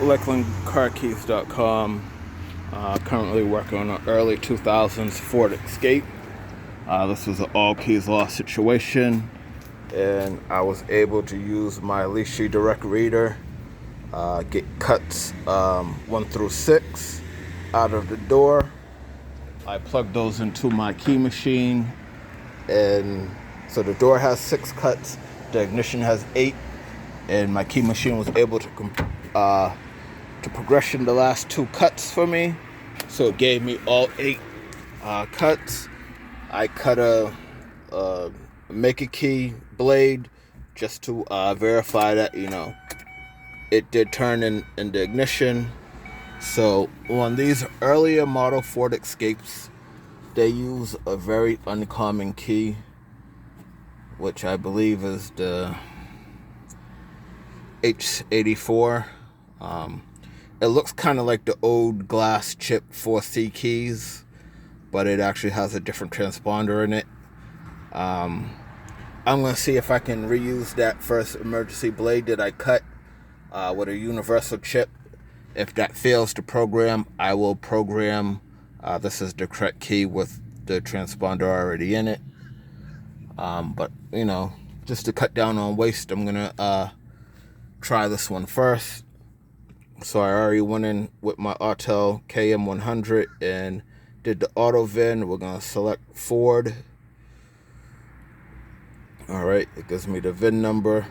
LakelandCarKeys.com. Currently working on an early 2000s Ford Escape. This was an all keys lost situation, and I was able to use my Lishi direct reader, get cuts 1 through 6 out of the door. I plugged those into my key machine, and so the door has 6 cuts, the ignition has 8, and my key machine was able to progression the last 2 cuts for me, so it gave me all 8 cuts. I cut a make a key blade just to verify that it did turn in the ignition. So on these earlier model Ford Escapes, they use a very uncommon key, which I believe is the H84. It looks kind of like the old glass chip 4C keys, but it actually has a different transponder in it. I'm going to see if I can reuse that first emergency blade that I cut with a universal chip. If that fails to program, I will program this is the correct key with the transponder already in it. But just to cut down on waste, I'm going to try this one first. So I already went in with my Autel KM100 and did the auto VIN. We're going to select Ford. All right, it gives me the VIN number.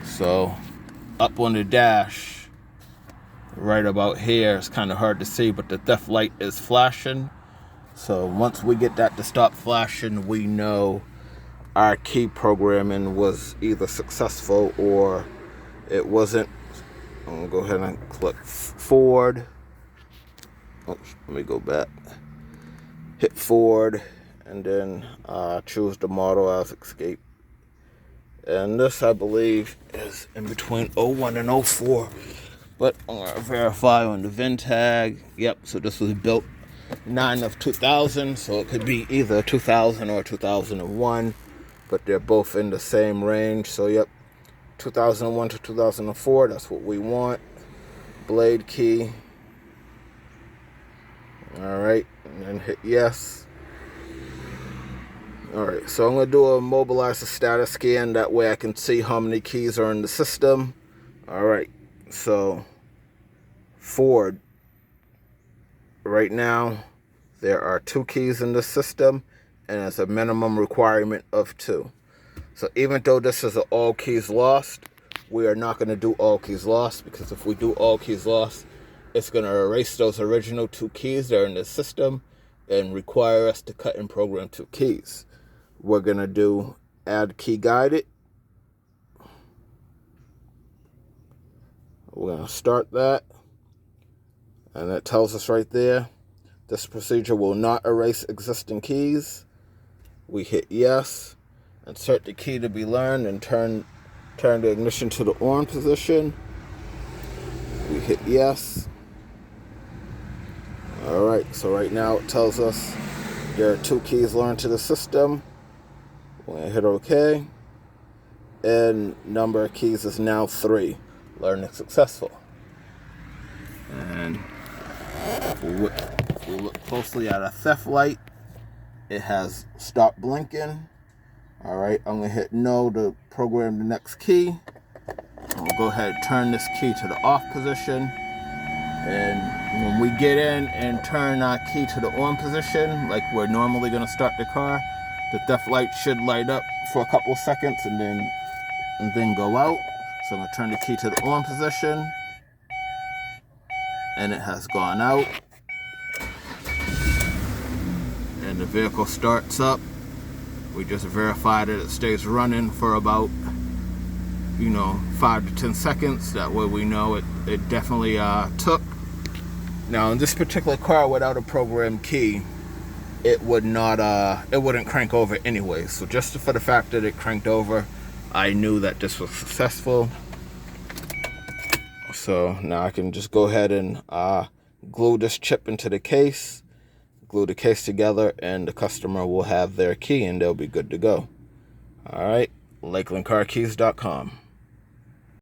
So up on the dash, right about here, it's kind of hard to see, but the theft light is flashing. So once we get that to stop flashing, we know our key programming was either successful or it wasn't. I'm gonna go ahead and click Ford. Oops, let me go back. Hit Ford, and then choose the model as Escape. And this, I believe, is in between 01 and 04. But I'm gonna verify on the VIN tag. Yep, so this was built 9 of 2000, so it could be either 2000 or 2001, but they're both in the same range. So yep, 2001 to 2004, that's what we want. Blade key. All right, and then hit yes. All right, so I'm gonna do a mobilize the status scan. That way I can see how many keys are in the system. All right, so Ford, right now there are 2 keys in the system, and it's a minimum requirement of 2. So even though this is an all keys lost, we are not going to do all keys lost, because if we do all keys lost, it's going to erase those original 2 keys that are in the system and require us to cut and program 2 keys. We're going to do add key guided. We're going to start that. And it tells us right there, this procedure will not erase existing keys. We hit yes. Insert the key to be learned and turn the ignition to the on position. We hit yes. All right, so right now it tells us there are 2 keys learned to the system. We're gonna hit OK. And number of keys is now 3. Learning successful. And if we look closely at a theft light, it has stopped blinking. All right, I'm gonna hit no to program the next key. We'll go ahead and turn this key to the off position. And when we get in and turn our key to the on position, like we're normally gonna start the car, the theft light should light up for a couple seconds and then go out. So I'm gonna turn the key to the on position, and it has gone out. And the vehicle starts up. We just verified that it stays running for about 5 to 10 seconds. That way we know it definitely took. Now in this particular car, without a programmed key, it wouldn't crank over anyway. So just for the fact that it cranked over, I knew that this was successful. So now I can just go ahead and glue this chip into the case, glue the case together, and the customer will have their key and they'll be good to go. All right, LakelandCarKeys.com.